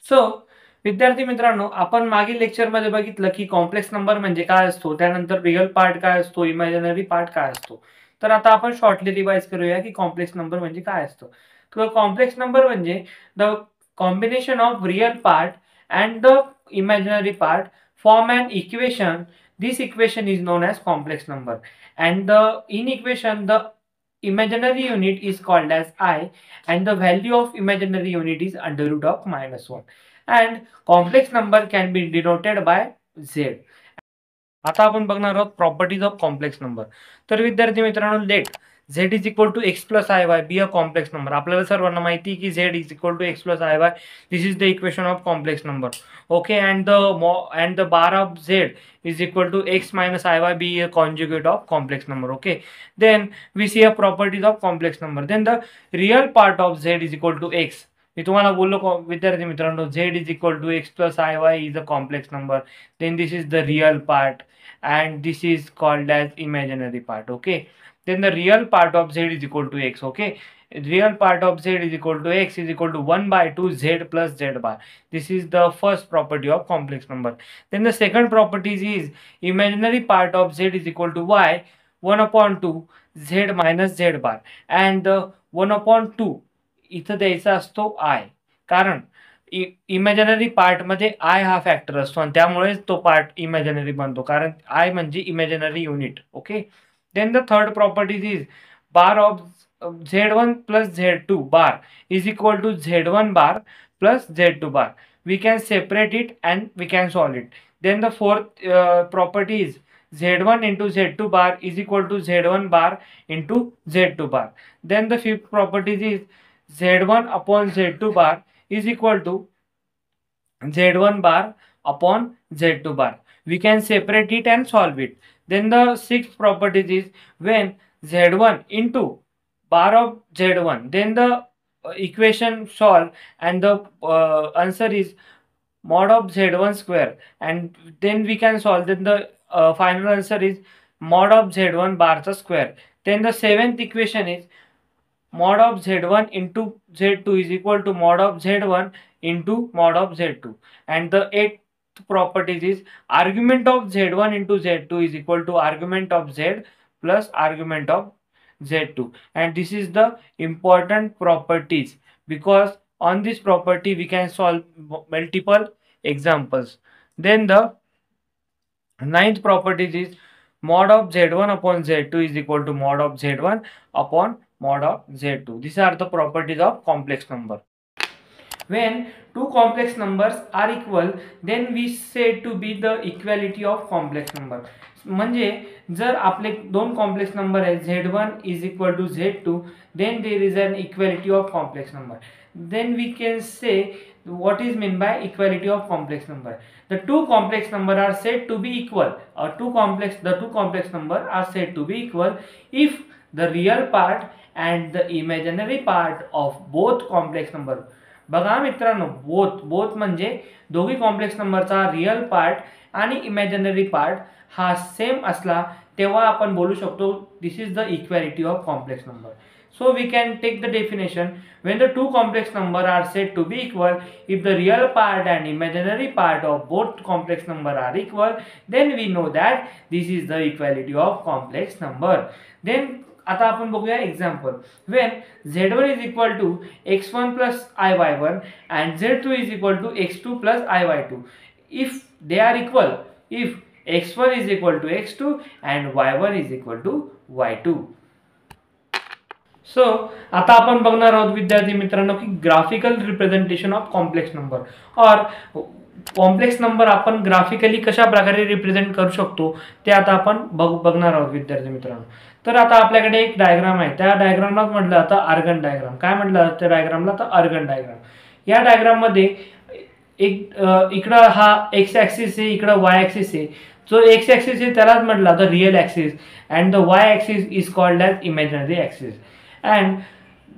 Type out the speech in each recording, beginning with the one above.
So विद्यार्थी मित्रांनो, आपण मागील लेक्चरमध्ये बघितलं की कॉम्प्लेक्स नंबर म्हणजे काय असतो, त्यानंतर रिअल पार्ट काय असतो, इमॅजिनरी पार्ट काय असतो. तर आता आपण शॉर्टली रिवाइज करूया की कॉम्प्लेक्स नंबर म्हणजे काय असतं. तर कॉम्प्लेक्स नंबर म्हणजे the combination of real part and the imaginary part form an equation. This equation is known as complex number, and in equation the imaginary unit is called as I, and the value of imaginary unit is under root of -1, and complex number can be denoted by Z. आता आपण बघणार आहोत properties of complex number. तर विद्यार्थी मित्रांनो, let z is equal to x plus i y be a complex number. आपल्याला सर्वांना माहिती आहे की z is equal to x plus i y, this is the equation of complex number. Okay, and the bar of z is equal to x minus iy be a conjugate of complex number. Okay, then we see a properties of complex number. Then the real part of z is equal to x. मी तुम्हाला बोललो विद्यार्थी मित्रांनो, z is equal to x plus iy is a complex number. Then this is the real part and this is called as imaginary part. Okay, then the real part of z is equal to x. Okay, real part of z is equal to x is equal to 1 by 2 z plus z bar. This is the first property of complex number. Then the second property is imaginary part of z is equal to y 1 upon 2 z minus z bar, and 1 upon 2 इथं द्यायचा असतो I, कारण imaginary part मध्ये I हा factor असतो आणि त्यामुळेच तो पार्ट इमॅजिनरी बनतो, कारण आय म्हणजे imaginary unit. Okay, then the third properties is bar of z1 plus z2 bar is equal to z1 bar plus z2 bar. We can separate it and we can solve it. Then the fourth property is z1 into z2 bar is equal to z1 bar into z2 bar. Then the fifth property is z1 upon z2 bar is equal to z1 bar upon z2 bar. We can separate it and solve it. Then the sixth property is when z1 into bar of z1, then the equation solve and the answer is mod of z1 square, and then we can solve. Then the final answer is mod of z1 bar square. Then the seventh equation is mod of z1 into z2 is equal to mod of z1 into mod of z2, and the eighth property is argument of z1 into z2 is equal to argument of z plus argument of z2, and this is the important properties because on this property we can solve multiple examples. Then the ninth property is mod of z1 upon z2 is equal to mod of z1 upon mod of z2. These are the properties of complex number. When two complex numbers are equal, then we say to be the equality of complex number. म्हणजे जर आपले दोन complex number आहे z1 is equal to z2, then there is an equality of complex number. Then we can say what is meant by equality of complex number. The two complex number are said to be equal, or the two complex number are said to be equal if the real part and the imaginary part of both complex number. बघा मित्रांनो, both म्हणजे दोघी complex नंबरचा real part आणि imaginary part हा same असला तेव्हा आपण बोलू शकतो this is the equality of complex number. So we can take the definition. When the two complex number are said to be equal if the real part and imaginary part of both complex number are equal, then we know that this is the equality of complex number. Then आता आपण बघूया example. When z1 is equal to x1 plus iy1 and z2 is equal to x2 plus iy2 if they are equal, if x1 is equal to x2 and y1 is equal to y2. So आता आपण बघणार आहोत विद्यार्थी मित्रांनो की graphical representation of complex number, और complex number आपण graphically कशा प्रकारे रिप्रेझेंट करू शकतो ते आता आपण बघणार आहोत विद्यार्थी मित्रांनो. तर आता आपल्याकडे एक डायग्राम आहे, त्या डायग्रामला म्हटलं जातं आर्गन डायग्राम. काय म्हटलं जातं त्या डायग्रामला? तर आर्गन डायग्राम. या डायग्राम मध्ये एक इकडं हा एक्स ॲक्सिस आहे, इकडं वाय ॲक्सिस आहे. जो एक्स ॲक्सिस आहे त्यालाच म्हटलं जातं real axis, and the Y axis is called as imaginary axis. And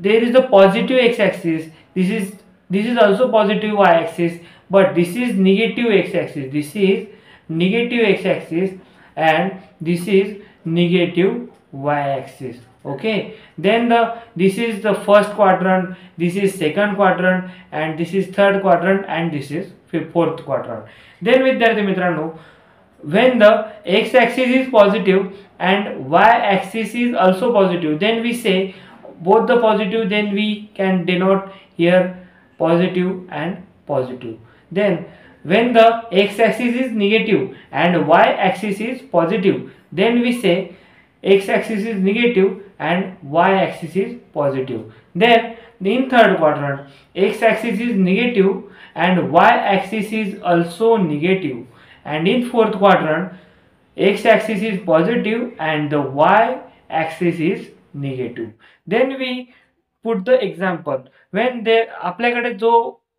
there is the positive x-axis. This is also positive y-axis, but this is negative x-axis. This is negative x-axis, and this is negative y-axis. Okay, then this is the first quadrant, this is second quadrant, and this is third quadrant, and this is fourth quadrant. Then विद्यार्थी मित्रांनो, when the x-axis is positive and y-axis is also positive, then we say both the positive, then we can denote here positive and positive. Then when the x-axis is negative and y-axis is positive, then we say x-axis is negative and y-axis is positive. Then in third quadrant, x-axis is negative and y-axis is also negative, and in fourth quadrant, x-axis is positive and the y-axis is negative. Then we put the example when there आपल्याकडे जो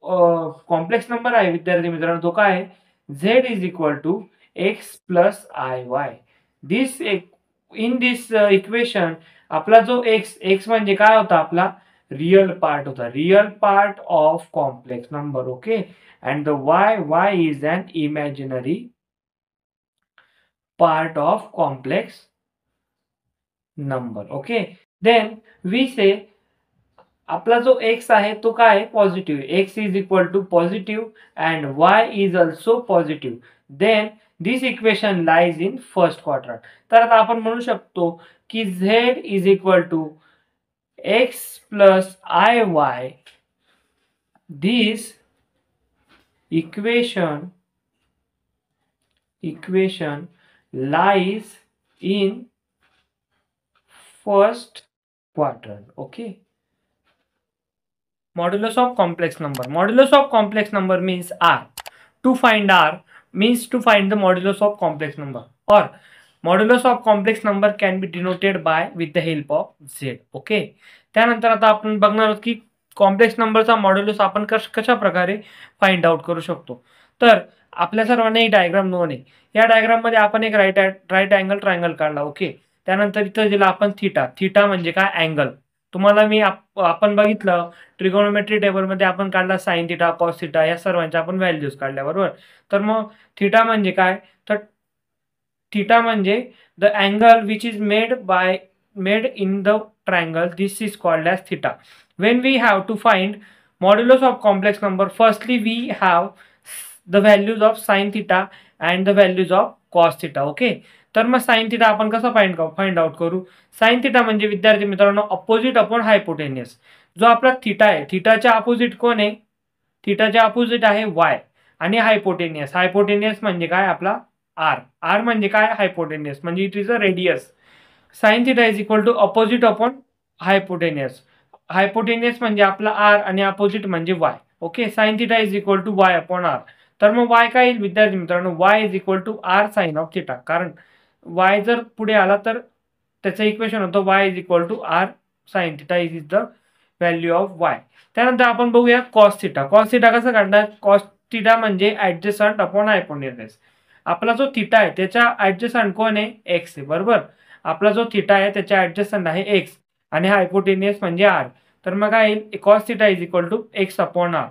complex number आहे विद्यार्थी मित्रांनो, तो काय आहे, z is equal to x plus i y. This in this equation आपला जो x म्हणजे काय होता, आपला रियल पार्ट होता, real part of complex number. Okay, and the y is an imaginary part of complex number. Okay, then we say आपला जो x आहे तो काय आहे, positive. x is equal to positive and y is also positive. Then this equation lies in first quadrant. तर आता आपण म्हणू शकतो की z is equal to x plus i y. This equation lies in first quadrant. Okay, modulus of complex number. Modulus of complex number means r. To find r means to find the modulus of complex number, or modulus of complex number can be denoted by with the help of z. Okay, त्यानंतर आता आपण बघणार आहोत की complex नंबरचा modulus आपण कशा प्रकारे फाइंड आउट करू शकतो. तर आपल्या सर्वांना एक डायग्राम नोन आहे. या डायग्राम मध्ये आपण एक राईट अँगल ट्रायंगल काढला. ओके, त्यानंतर इथं दिला आपण थीटा म्हणजे काय, अँगल. तुम्हाला मी आपण बघितलं ट्रिगोनोमेट्री टेबल मध्ये आपण काढला साइन थीटा, कॉस थीटा, या सर्वांच्या आपण व्हॅल्यूज काढल्या, बरोबर. तर मग थीटा म्हणजे काय, तर थीटा म्हणजे the angle which is made in the triangle, this is called as theta. When we have to find modulus of complex number, firstly we have the values of sin theta and the values of cos theta. Okay, तर मग sin theta आपण कसं find out करू. sin theta म्हणजे विद्यार्थी मित्रांनो opposite upon hypotenuse. जो आपला थीटा आहे, थीटाच्या अपोजिट कोण आहे, थीटाच्या अपोजिट आहे y, आणि हायपोटेनियस म्हणजे काय, आपला r म्हणजे काय, हायपोटेनियस म्हणजे it is a radius. Sine theta is equal to opposite upon hypotenuse म्हणजे आपला r आणि अपोजिट म्हणजे y. Okay, sine theta is equal to y upon r. तर मग y काय येईल विद्यार्थी मित्रांनो, y is equal to r sine of theta. कारण y जर पुढे आला तर त्याचं इक्वेशन होतं y is equal to r sine theta is the value of y. त्यानंतर आपण बघूया कॉस थीटा. कॉस थीटा कसं काढणार, कॉस थीटा म्हणजे ऍडजसंट अपॉन हायपोटेनियस. आपला जो थीटा आहे त्याच्या ऍडजसंट कोण आहे, x आहे, बरोबर. आपला जो थीटा आहे त्याच्या ऍडजसंट आहे x आणि हायपोटेनियस म्हणजे r. तर मग काय येईल, cos theta is equal to x upon r.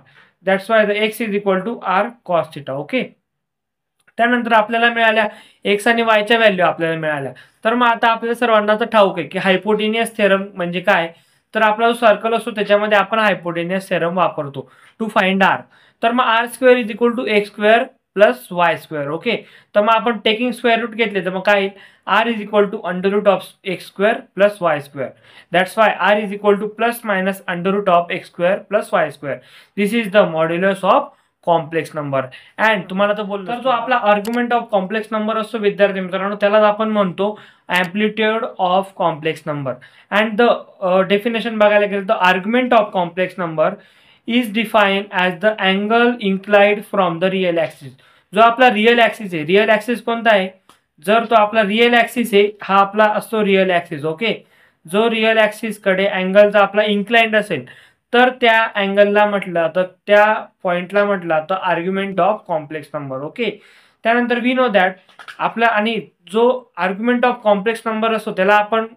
That's why the x is equal to r cos theta. Okay, त्यानंतर आपल्याला मिळाल्या x आणि y च्या व्हॅल्यू आपल्याला मिळाल्या. तर मग आता आपल्याला सर्वांना तर ठाऊक आहे की हायपोटेनियस थेरम म्हणजे काय. तर आपला जो सर्कल असतो त्याच्यामध्ये आपण हायपोटेनियस थेरम वापरतो टू फाइंड r. तर मग r square is equal to x square plus y square. Okay, तर मग आपण टेकिंग स्क्वेअर रूट घेतले तर मग काय, r is equal to under root of x square plus y square. That's why r is equal to plus minus under root of x square plus y square. This is the modulus of complex number. And तुम्हाला तर बोलतो, तर जो आपला argument of complex number असतो विद्यार्थी मित्रांनो, त्याला आपण म्हणतो amplitude of complex number. And the definition बघायला गेलं तर argument of complex number is defined as the angle inclined from the real axis. जो आपला रिअल ऍक्सिस आहे, रिअल ऍक्सिस कोणता आहे, जर तो आपला रिअल ऍक्सिस आहे, हा आपला असतो रिअल ऍक्सिस. ओके, जो रिअल ऍक्सिस कडे अँगल जर आपला इन्क्लाइंड असेल तर त्या अँगलला म्हटलं तर त्या पॉइंटला म्हटलं तर argument of complex number. Okay, त्यानंतर वी नो दॅट आपला आणि जो आर्ग्युमेंट ऑफ कॉम्प्लेक्स नंबर असतो त्याला आपण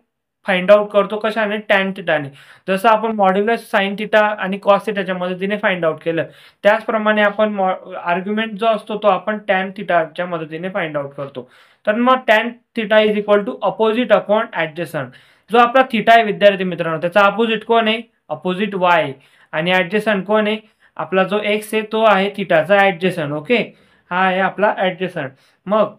फाइंड आउट करतो कशाने, टॅन थिटाने. जसं आपण मॉड्युलस साइन थिटा आणि कॉस थिटाच्या मदतीने फाइंड आउट केलं, त्याचप्रमाणे आपण आर्ग्युमेंट जो असतो तो आपण टॅन थिटाच्या मदतीने फाइंड आउट करतो. तर मग tan theta is equal to opposite upon adjacent. जो आपला थीटा आहे विद्यार्थी मित्रांनो त्याचा अपोजिट कोण आहे, अपोजिट वाय, आणि ऍडजसंट कोण आहे, आपला जो एक्स आहे तो आहे थीटाचा ऍडजसंट. ओके, हा आहे आपला ऍडजसंट. मग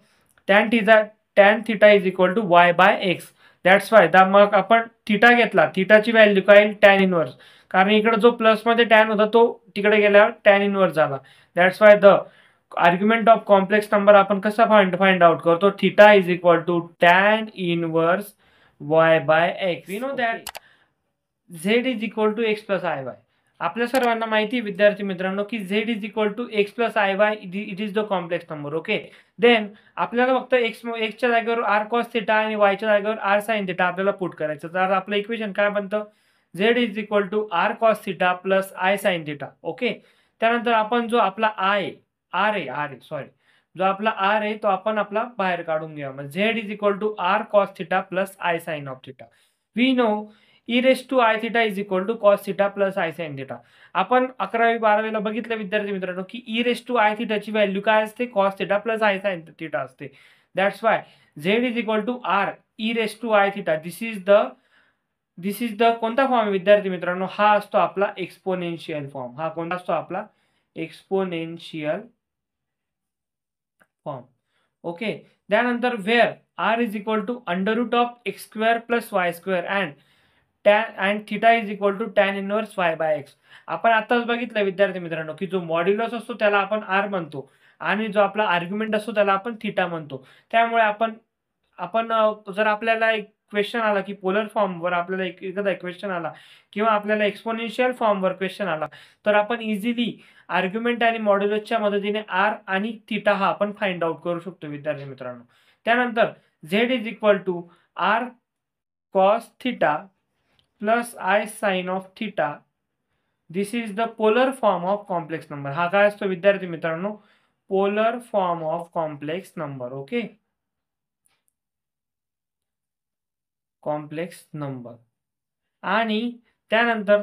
tan theta is equal to y by x. That's why मग आपण थीटा घेतला, थीटाची व्हॅल्यू काय येईल, टॅन इनवर्स, कारण इकडे जो प्लस मध्ये टॅन होता तो तिकडे गेल्यावर टॅन इनवर्स झाला. That's why the argument of complex number आपण कसा फाइंड आउट करतो, theta is equal to tan inverse y by x. We know that z is equal to x plus i y. आपल्या सर्वांना माहिती आहे विद्यार्थी मित्रांनो की z is equal to x plus i y, it is the complex number. Okay, then आपल्याला फक्त एक्सच्या जागेवर आर कॉस थिटा आणि वायच्या जागेवर आर साइन थिटा आपल्याला पुट करायचं. तर आपलं इक्वेशन काय बनतं, z is equal to R cos theta plus I sine theta. Okay, त्यानंतर आपण जो आपला जो आपला आर आहे तो आपण आपला बाहेर काढून घेऊया. मग Z is equal to R cos theta plus I sine of theta. We know E raise to I theta is equal to cos theta plus I sine theta. आपण 11वी-12वीला बघितलं विद्यार्थी मित्रांनो की ई रेस टू आय थिटाची value काय असते, cos theta plus I sine theta असते. That's why Z is equal to R E raise to I theta. This is the कोणता फॉर्म विद्यार्थी मित्रांनो, हा असतो आपला एक्सपोनेन्शियल फॉर्म. हा कोणता असतो आपला एक्सपोनेन्शियल फॉर्म. ओके, त्यानंतर where r is equal to under root of x square plus y square and theta is equal to tan inverse y by x. आपण आताच बघितलं विद्यार्थी मित्रांनो की जो मॉड्युलस असतो त्याला आपण आर म्हणतो आणि जो आपला आर्ग्युमेंट असतो त्याला आपण थिटा म्हणतो. त्यामुळे आपण जर आपल्याला एक क्वेश्चन आला की पोलर फॉर्मवर आपल्याला एखादा क्वेश्चन आला किंवा आपल्याला एक्सपोनेन्शियल फॉर्मवर क्वेश्चन आला तर आपण इझिली आर्ग्युमेंट आणि मॉड्युलसच्या मदतीने आर आणि थिटा हा आपण फाइंड आउट करू शकतो विद्यार्थी मित्रांनो. त्यानंतर z is equal to R cos theta plus I sine of theta. This is the polar form of complex number. हा काय असतो विद्यार्थी मित्रांनो, polar form of complex number. Okay, complex number. आणि त्यानंतर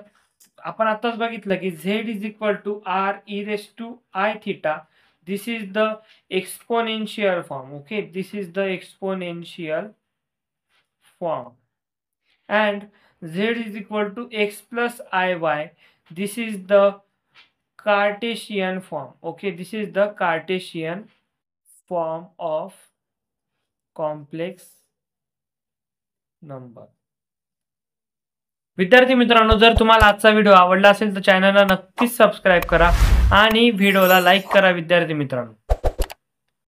आपण आताच बघितलं की z is equal to R E raise to I theta. This is the exponential form. Okay, this is the exponential form. and z is equal to x plus iy. This is the Cartesian form. Okay, this is the Cartesian form of complex number. विद्यार्थी मित्रांनो, जर तुम्हाला आजचा video आवडला असेल तर चॅनलला नक्कीच सबस्क्राइब करा आणि व्हिडिओला लाईक करा विद्यार्थी मित्रांनो.